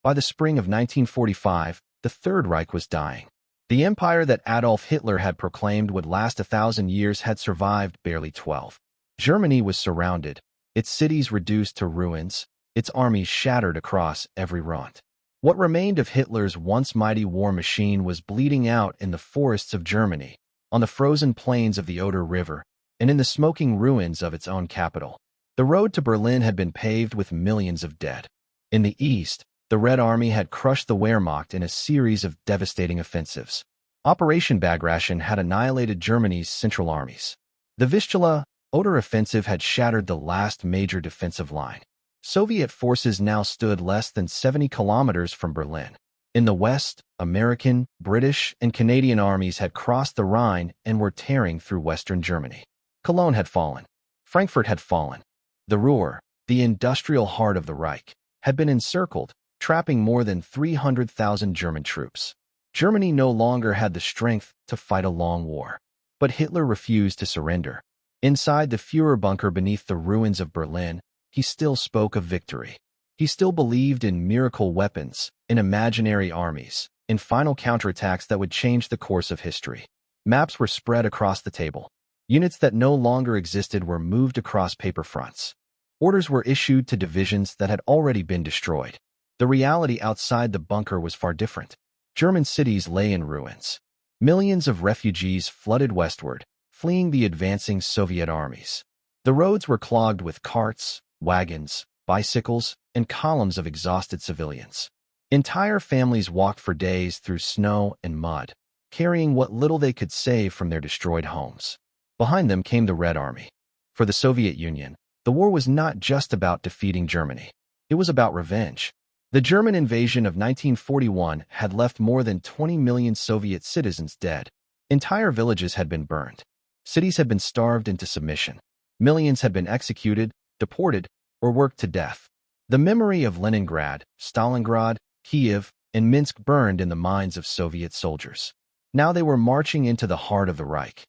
By the spring of 1945, the Third Reich was dying. The empire that Adolf Hitler had proclaimed would last 1,000 years had survived barely 12. Germany was surrounded, its cities reduced to ruins, its armies shattered across every front. What remained of Hitler's once mighty war machine was bleeding out in the forests of Germany, on the frozen plains of the Oder River, and in the smoking ruins of its own capital. The road to Berlin had been paved with millions of dead. In the east, the Red Army had crushed the Wehrmacht in a series of devastating offensives. Operation Bagration had annihilated Germany's central armies. The Vistula-Oder offensive had shattered the last major defensive line. Soviet forces now stood less than 70 kilometers from Berlin. In the west, American, British, and Canadian armies had crossed the Rhine and were tearing through western Germany. Cologne had fallen. Frankfurt had fallen. The Ruhr, the industrial heart of the Reich, had been encircled, trapping more than 300,000 German troops. Germany no longer had the strength to fight a long war. But Hitler refused to surrender. Inside the Führer bunker beneath the ruins of Berlin, he still spoke of victory. He still believed in miracle weapons, in imaginary armies, in final counterattacks that would change the course of history. Maps were spread across the table. Units that no longer existed were moved across paper fronts. Orders were issued to divisions that had already been destroyed. The reality outside the bunker was far different. German cities lay in ruins. Millions of refugees flooded westward, fleeing the advancing Soviet armies. The roads were clogged with carts, wagons, bicycles, and columns of exhausted civilians. Entire families walked for days through snow and mud, carrying what little they could save from their destroyed homes. Behind them came the Red Army. For the Soviet Union, the war was not just about defeating Germany. It was about revenge. The German invasion of 1941 had left more than 20 million Soviet citizens dead. Entire villages had been burned. Cities had been starved into submission. Millions had been executed, deported, or worked to death. The memory of Leningrad, Stalingrad, Kiev, and Minsk burned in the minds of Soviet soldiers. Now they were marching into the heart of the Reich.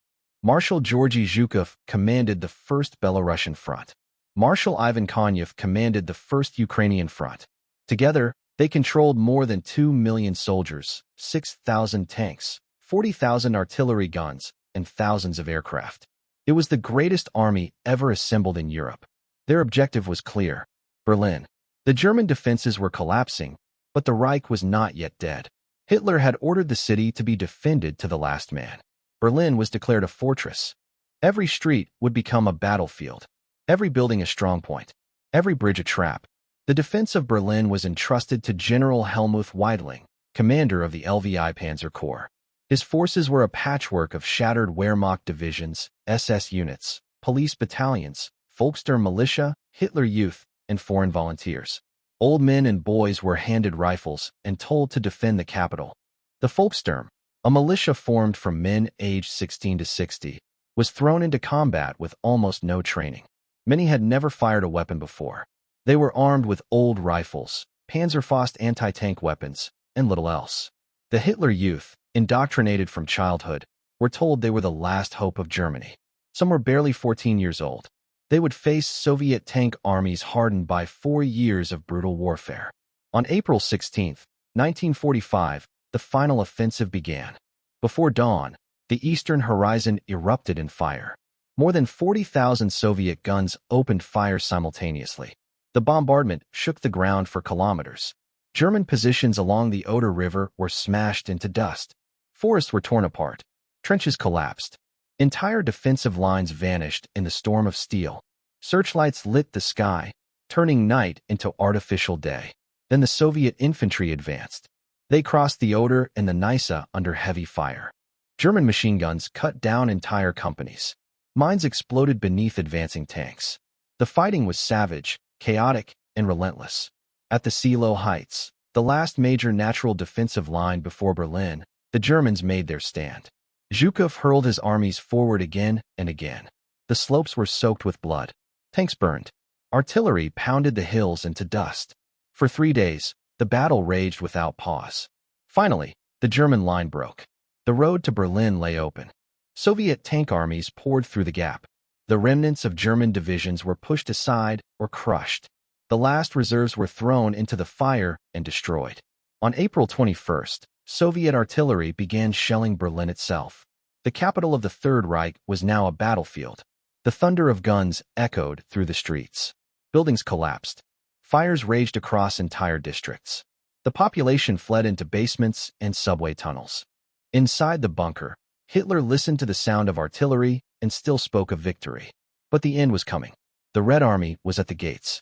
Marshal Georgy Zhukov commanded the 1st Belarusian Front. Marshal Ivan Konyev commanded the 1st Ukrainian Front. Together, they controlled more than 2 million soldiers, 6,000 tanks, 40,000 artillery guns, and thousands of aircraft. It was the greatest army ever assembled in Europe. Their objective was clear: Berlin. The German defenses were collapsing, but the Reich was not yet dead. Hitler had ordered the city to be defended to the last man. Berlin was declared a fortress. Every street would become a battlefield, every building a strong point, every bridge a trap. The defense of Berlin was entrusted to General Helmuth Weidling, commander of the LVI Panzer Corps. His forces were a patchwork of shattered Wehrmacht divisions, SS units, police battalions, Volkssturm militia, Hitler Youth, and foreign volunteers. Old men and boys were handed rifles and told to defend the capital. The Volkssturm, a militia formed from men aged 16 to 60, was thrown into combat with almost no training. Many had never fired a weapon before. They were armed with old rifles, Panzerfaust anti-tank weapons, and little else. The Hitler Youth, indoctrinated from childhood, were told they were the last hope of Germany. Some were barely 14 years old. They would face Soviet tank armies hardened by 4 years of brutal warfare. On April 16, 1945, the final offensive began. Before dawn, the eastern horizon erupted in fire. More than 40,000 Soviet guns opened fire simultaneously. The bombardment shook the ground for kilometers. German positions along the Oder River were smashed into dust. Forests were torn apart. Trenches collapsed. Entire defensive lines vanished in the storm of steel. Searchlights lit the sky, turning night into artificial day. Then the Soviet infantry advanced. They crossed the Oder and the Neisse under heavy fire. German machine guns cut down entire companies. Mines exploded beneath advancing tanks. The fighting was savage, chaotic, and relentless. At the Seelow Heights, the last major natural defensive line before Berlin, the Germans made their stand. Zhukov hurled his armies forward again and again. The slopes were soaked with blood. Tanks burned. Artillery pounded the hills into dust. For 3 days, the battle raged without pause. Finally, the German line broke. The road to Berlin lay open. Soviet tank armies poured through the gap. The remnants of German divisions were pushed aside or crushed. The last reserves were thrown into the fire and destroyed. On April 21st, Soviet artillery began shelling Berlin itself. The capital of the Third Reich was now a battlefield. The thunder of guns echoed through the streets. Buildings collapsed. Fires raged across entire districts. The population fled into basements and subway tunnels. Inside the bunker, Hitler listened to the sound of artillery and still spoke of victory. But the end was coming. The Red Army was at the gates.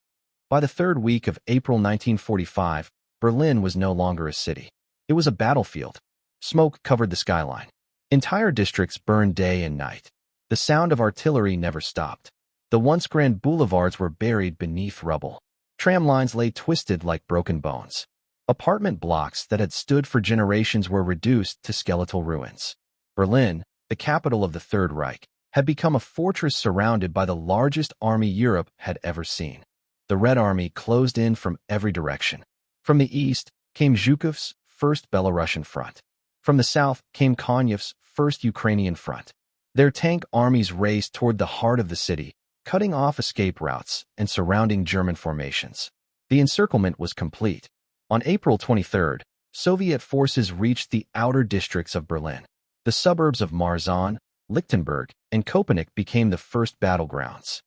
By the third week of April 1945, Berlin was no longer a city. It was a battlefield. Smoke covered the skyline. Entire districts burned day and night. The sound of artillery never stopped. The once grand boulevards were buried beneath rubble. Tram lines lay twisted like broken bones. Apartment blocks that had stood for generations were reduced to skeletal ruins. Berlin, the capital of the Third Reich, had become a fortress surrounded by the largest army Europe had ever seen. The Red Army closed in from every direction. From the east came Zhukov's First Belarusian Front. From the south came Konyev's First Ukrainian Front. Their tank armies raced toward the heart of the city, cutting off escape routes and surrounding German formations. The encirclement was complete. On April 23rd, Soviet forces reached the outer districts of Berlin. The suburbs of Marzahn, Lichtenberg, and Köpenick became the first battlegrounds.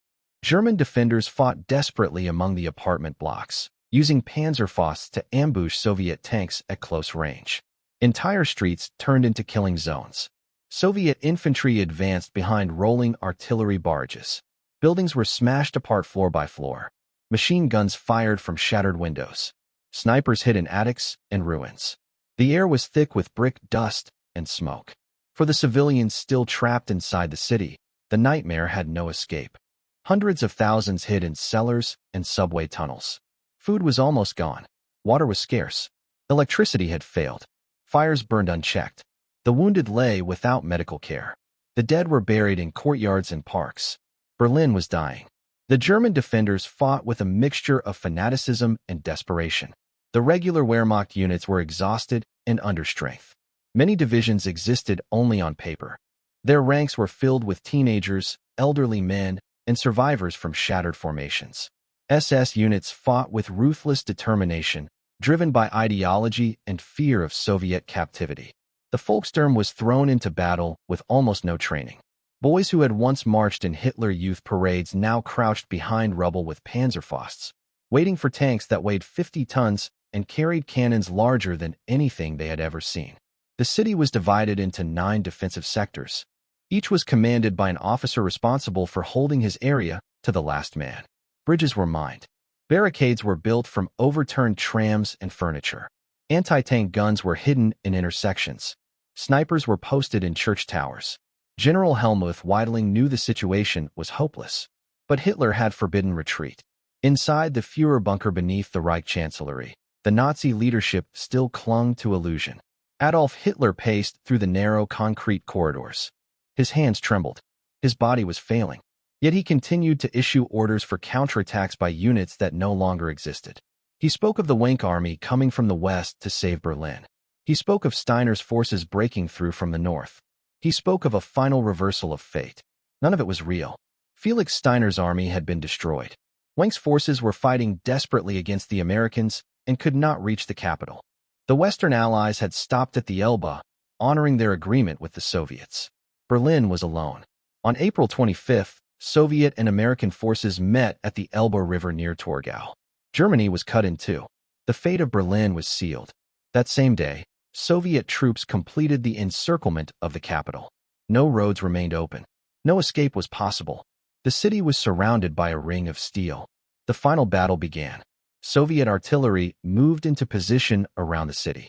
German defenders fought desperately among the apartment blocks, using Panzerfausts to ambush Soviet tanks at close range. Entire streets turned into killing zones. Soviet infantry advanced behind rolling artillery barrages. Buildings were smashed apart floor by floor. Machine guns fired from shattered windows. Snipers hid in attics and ruins. The air was thick with brick dust and smoke. For the civilians still trapped inside the city, the nightmare had no escape. Hundreds of thousands hid in cellars and subway tunnels. Food was almost gone. Water was scarce. Electricity had failed. Fires burned unchecked. The wounded lay without medical care. The dead were buried in courtyards and parks. Berlin was dying. The German defenders fought with a mixture of fanaticism and desperation. The regular Wehrmacht units were exhausted and under strength. Many divisions existed only on paper. Their ranks were filled with teenagers, elderly men, and survivors from shattered formations. SS units fought with ruthless determination, driven by ideology and fear of Soviet captivity. The Volkssturm was thrown into battle with almost no training. Boys who had once marched in Hitler Youth parades now crouched behind rubble with Panzerfausts, waiting for tanks that weighed 50 tons and carried cannons larger than anything they had ever seen. The city was divided into 9 defensive sectors. Each was commanded by an officer responsible for holding his area to the last man. Bridges were mined. Barricades were built from overturned trams and furniture. Anti-tank guns were hidden in intersections. Snipers were posted in church towers. General Helmuth Weidling knew the situation was hopeless. But Hitler had forbidden retreat. Inside the Führer bunker beneath the Reich Chancellery, the Nazi leadership still clung to illusion. Adolf Hitler paced through the narrow concrete corridors. His hands trembled. His body was failing. Yet he continued to issue orders for counterattacks by units that no longer existed. He spoke of the Wank Army coming from the west to save Berlin. He spoke of Steiner's forces breaking through from the north. He spoke of a final reversal of fate. None of it was real. Felix Steiner's army had been destroyed. Wank's forces were fighting desperately against the Americans and could not reach the capital. The Western Allies had stopped at the Elbe, honoring their agreement with the Soviets. Berlin was alone. On April 25th, Soviet and American forces met at the Elbe River near Torgau. Germany was cut in two. The fate of Berlin was sealed. That same day, Soviet troops completed the encirclement of the capital. No roads remained open. No escape was possible. The city was surrounded by a ring of steel. The final battle began. Soviet artillery moved into position around the city.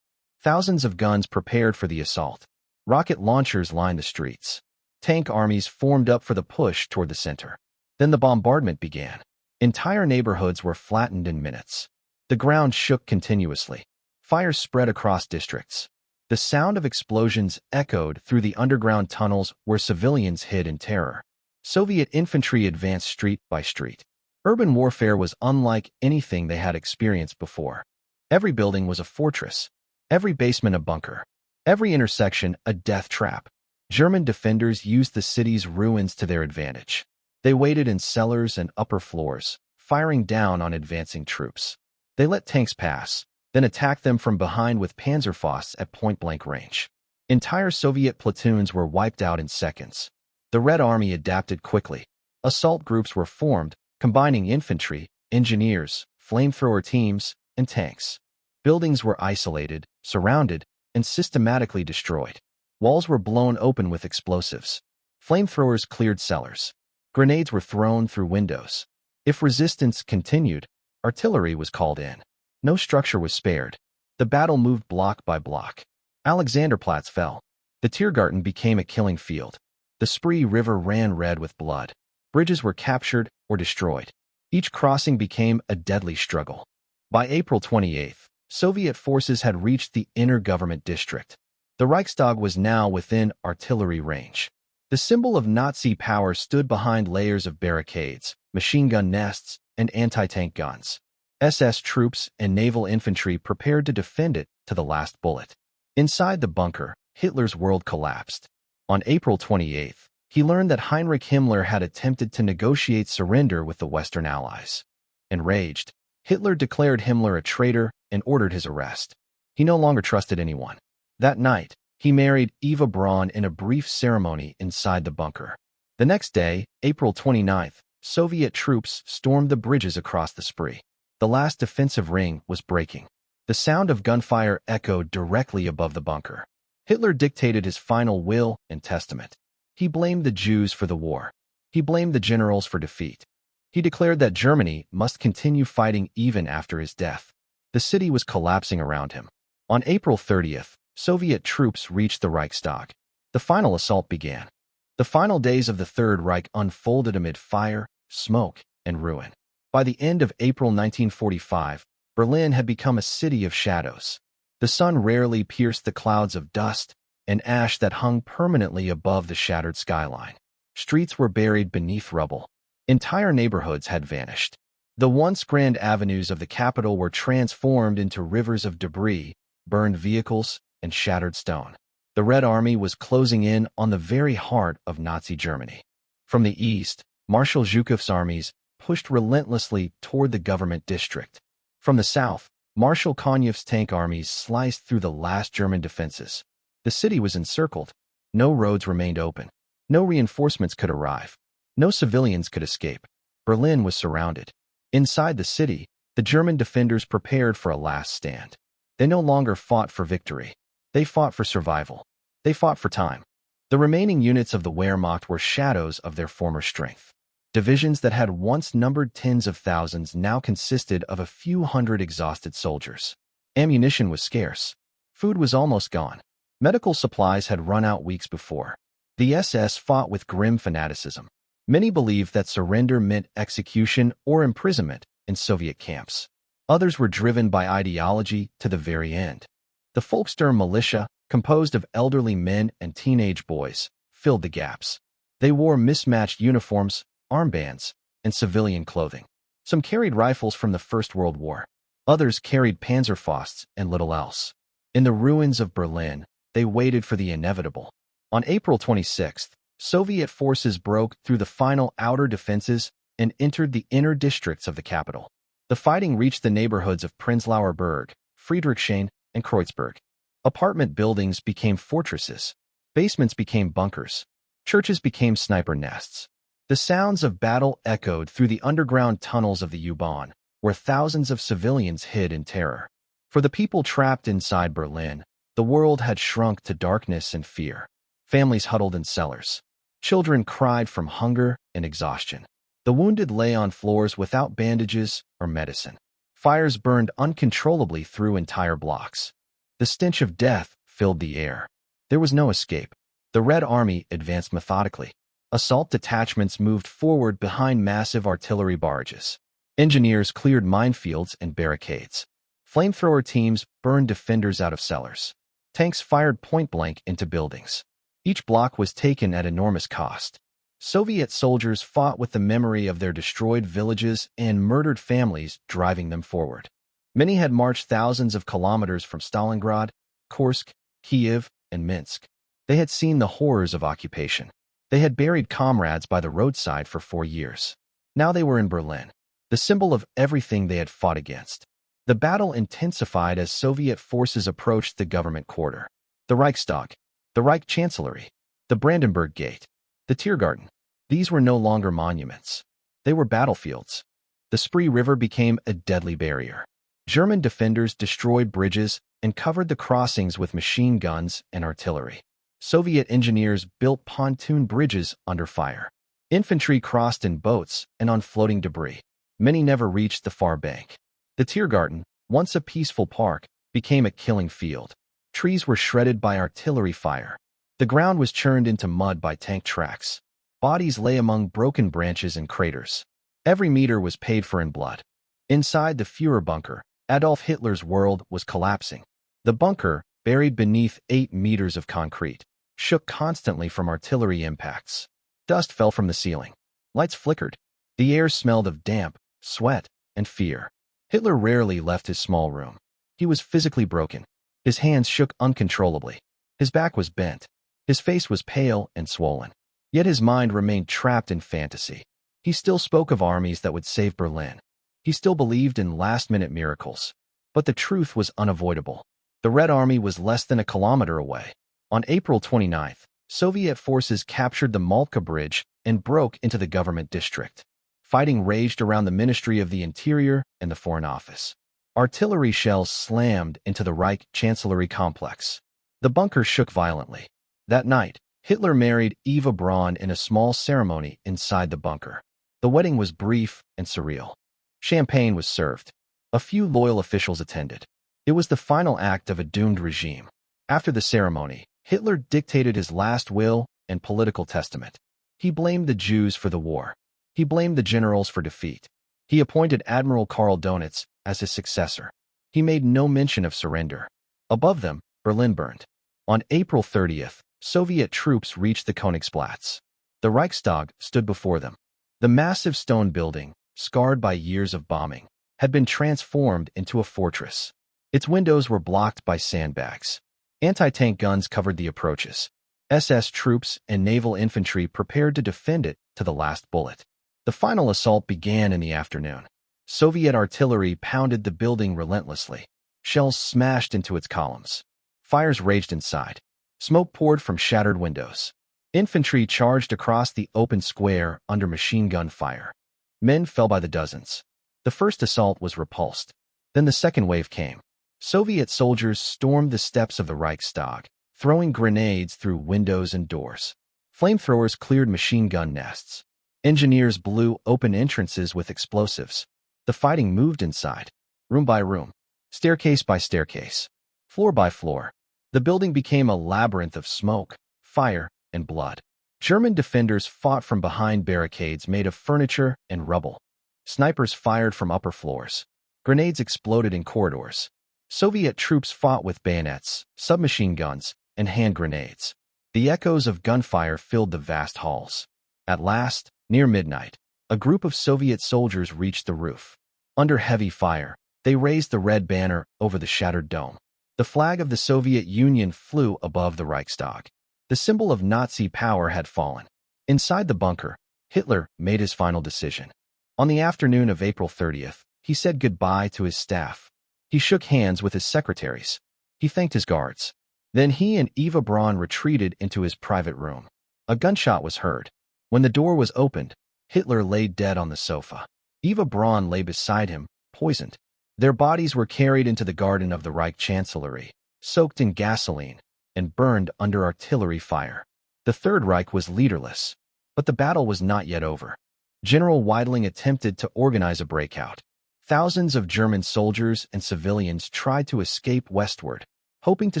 Thousands of guns prepared for the assault. Rocket launchers lined the streets. Tank armies formed up for the push toward the center. Then the bombardment began. Entire neighborhoods were flattened in minutes. The ground shook continuously. Fire spread across districts. The sound of explosions echoed through the underground tunnels where civilians hid in terror. Soviet infantry advanced street by street. Urban warfare was unlike anything they had experienced before. Every building was a fortress. Every basement a bunker. Every intersection a death trap. German defenders used the city's ruins to their advantage. They waited in cellars and upper floors, firing down on advancing troops. They let tanks pass, then attacked them from behind with Panzerfausts at point-blank range. Entire Soviet platoons were wiped out in seconds. The Red Army adapted quickly. Assault groups were formed, combining infantry, engineers, flamethrower teams, and tanks. Buildings were isolated, surrounded, and systematically destroyed. Walls were blown open with explosives. Flamethrowers cleared cellars. Grenades were thrown through windows. If resistance continued, artillery was called in. No structure was spared. The battle moved block by block. Alexanderplatz fell. The Tiergarten became a killing field. The Spree River ran red with blood. Bridges were captured or destroyed. Each crossing became a deadly struggle. By April 28th, Soviet forces had reached the inner government district. The Reichstag was now within artillery range. The symbol of Nazi power stood behind layers of barricades, machine gun nests, and anti-tank guns. SS troops and naval infantry prepared to defend it to the last bullet. Inside the bunker, Hitler's world collapsed. On April 28th, he learned that Heinrich Himmler had attempted to negotiate surrender with the Western Allies. Enraged, Hitler declared Himmler a traitor and ordered his arrest. He no longer trusted anyone. That night, he married Eva Braun in a brief ceremony inside the bunker. The next day, April 29th, Soviet troops stormed the bridges across the Spree. The last defensive ring was breaking. The sound of gunfire echoed directly above the bunker. Hitler dictated his final will and testament. He blamed the Jews for the war. He blamed the generals for defeat. He declared that Germany must continue fighting even after his death. The city was collapsing around him. On April 30th, Soviet troops reached the Reichstag. The final assault began. The final days of the Third Reich unfolded amid fire, smoke, and ruin. By the end of April 1945, Berlin had become a city of shadows. The sun rarely pierced the clouds of dust and ash that hung permanently above the shattered skyline. Streets were buried beneath rubble. Entire neighborhoods had vanished. The once grand avenues of the capital were transformed into rivers of debris, burned vehicles, and shattered stone. The Red Army was closing in on the very heart of Nazi Germany. From the east, Marshal Zhukov's armies pushed relentlessly toward the government district. From the south, Marshal Konev's tank armies sliced through the last German defenses. The city was encircled. No roads remained open. No reinforcements could arrive. No civilians could escape. Berlin was surrounded. Inside the city, the German defenders prepared for a last stand. They no longer fought for victory. They fought for survival. They fought for time. The remaining units of the Wehrmacht were shadows of their former strength. Divisions that had once numbered tens of thousands now consisted of a few hundred exhausted soldiers. Ammunition was scarce. Food was almost gone. Medical supplies had run out weeks before. The SS fought with grim fanaticism. Many believed that surrender meant execution or imprisonment in Soviet camps. Others were driven by ideology to the very end. The Volkssturm militia, composed of elderly men and teenage boys, filled the gaps. They wore mismatched uniforms, armbands, and civilian clothing. Some carried rifles from the First World War. Others carried Panzerfausts and little else. In the ruins of Berlin, they waited for the inevitable. On April 26th, Soviet forces broke through the final outer defenses and entered the inner districts of the capital. The fighting reached the neighborhoods of Prenzlauer Berg, Friedrichshain, and Kreuzberg. Apartment buildings became fortresses. Basements became bunkers. Churches became sniper nests. The sounds of battle echoed through the underground tunnels of the U-Bahn, where thousands of civilians hid in terror. For the people trapped inside Berlin, the world had shrunk to darkness and fear. Families huddled in cellars. Children cried from hunger and exhaustion. The wounded lay on floors without bandages or medicine. Fires burned uncontrollably through entire blocks. The stench of death filled the air. There was no escape. The Red Army advanced methodically. Assault detachments moved forward behind massive artillery barrages. Engineers cleared minefields and barricades. Flamethrower teams burned defenders out of cellars. Tanks fired point-blank into buildings. Each block was taken at enormous cost. Soviet soldiers fought with the memory of their destroyed villages and murdered families driving them forward. Many had marched thousands of kilometers from Stalingrad, Kursk, Kiev, and Minsk. They had seen the horrors of occupation. They had buried comrades by the roadside for 4 years. Now they were in Berlin. the symbol of everything they had fought against. The battle intensified as Soviet forces approached the government quarter. The Reichstag, the Reich Chancellery, the Brandenburg Gate, the Tiergarten. These were no longer monuments. They were battlefields. The Spree River became a deadly barrier. German defenders destroyed bridges and covered the crossings with machine guns and artillery. Soviet engineers built pontoon bridges under fire. Infantry crossed in boats and on floating debris. Many never reached the far bank. The Tiergarten, once a peaceful park, became a killing field. Trees were shredded by artillery fire. The ground was churned into mud by tank tracks. Bodies lay among broken branches and craters. Every meter was paid for in blood. Inside the Führer bunker, Adolf Hitler's world was collapsing. The bunker, buried beneath 8 meters of concrete, shook constantly from artillery impacts. Dust fell from the ceiling. Lights flickered. The air smelled of damp, sweat, and fear. Hitler rarely left his small room. He was physically broken. His hands shook uncontrollably. His back was bent. His face was pale and swollen. Yet his mind remained trapped in fantasy. He still spoke of armies that would save Berlin. He still believed in last-minute miracles. But the truth was unavoidable. The Red Army was less than a kilometer away. On April 29th, Soviet forces captured the Malka Bridge and broke into the government district. Fighting raged around the Ministry of the Interior and the Foreign Office. Artillery shells slammed into the Reich Chancellery complex. The bunker shook violently. That night, Hitler married Eva Braun in a small ceremony inside the bunker. The wedding was brief and surreal. Champagne was served. A few loyal officials attended. It was the final act of a doomed regime. After the ceremony, Hitler dictated his last will and political testament. He blamed the Jews for the war. He blamed the generals for defeat. He appointed Admiral Karl Donitz as his successor. He made no mention of surrender. Above them, Berlin burned. On April 30th, Soviet troops reached the Königsplatz. The Reichstag stood before them. The massive stone building, scarred by years of bombing, had been transformed into a fortress. Its windows were blocked by sandbags. Anti-tank guns covered the approaches. SS troops and naval infantry prepared to defend it to the last bullet. The final assault began in the afternoon. Soviet artillery pounded the building relentlessly. Shells smashed into its columns. Fires raged inside. Smoke poured from shattered windows. Infantry charged across the open square under machine gun fire. Men fell by the dozens. The first assault was repulsed. Then the second wave came. Soviet soldiers stormed the steps of the Reichstag, throwing grenades through windows and doors. Flamethrowers cleared machine gun nests. Engineers blew open entrances with explosives. The fighting moved inside, room by room, staircase by staircase, floor by floor. The building became a labyrinth of smoke, fire, and blood. German defenders fought from behind barricades made of furniture and rubble. Snipers fired from upper floors. Grenades exploded in corridors. Soviet troops fought with bayonets, submachine guns, and hand grenades. The echoes of gunfire filled the vast halls. At last, near midnight, a group of Soviet soldiers reached the roof. Under heavy fire, they raised the red banner over the shattered dome. The flag of the Soviet Union flew above the Reichstag. The symbol of Nazi power had fallen. Inside the bunker, Hitler made his final decision. On the afternoon of April 30th, he said goodbye to his staff. He shook hands with his secretaries. He thanked his guards. Then he and Eva Braun retreated into his private room. A gunshot was heard. When the door was opened, Hitler lay dead on the sofa. Eva Braun lay beside him, poisoned. Their bodies were carried into the garden of the Reich Chancellery, soaked in gasoline, and burned under artillery fire. The Third Reich was leaderless, but the battle was not yet over. General Weidling attempted to organize a breakout. Thousands of German soldiers and civilians tried to escape westward, hoping to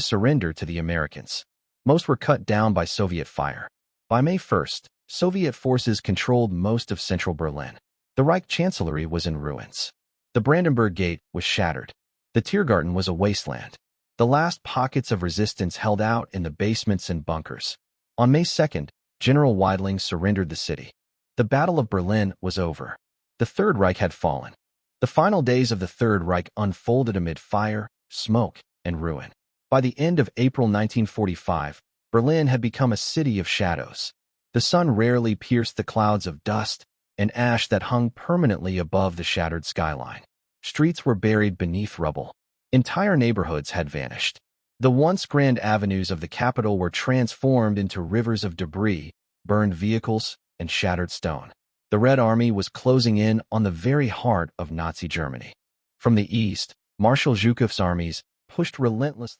surrender to the Americans. Most were cut down by Soviet fire. By May 1st, Soviet forces controlled most of central Berlin. The Reich Chancellery was in ruins. The Brandenburg Gate was shattered. The Tiergarten was a wasteland. The last pockets of resistance held out in the basements and bunkers. On May 2nd, General Weidling surrendered the city. The Battle of Berlin was over. The Third Reich had fallen. The final days of the Third Reich unfolded amid fire, smoke, and ruin. By the end of April 1945, Berlin had become a city of shadows. The sun rarely pierced the clouds of dust, an ash that hung permanently above the shattered skyline. Streets were buried beneath rubble. Entire neighborhoods had vanished. The once grand avenues of the capital were transformed into rivers of debris, burned vehicles, and shattered stone. The Red Army was closing in on the very heart of Nazi Germany. From the east, Marshal Zhukov's armies pushed relentlessly.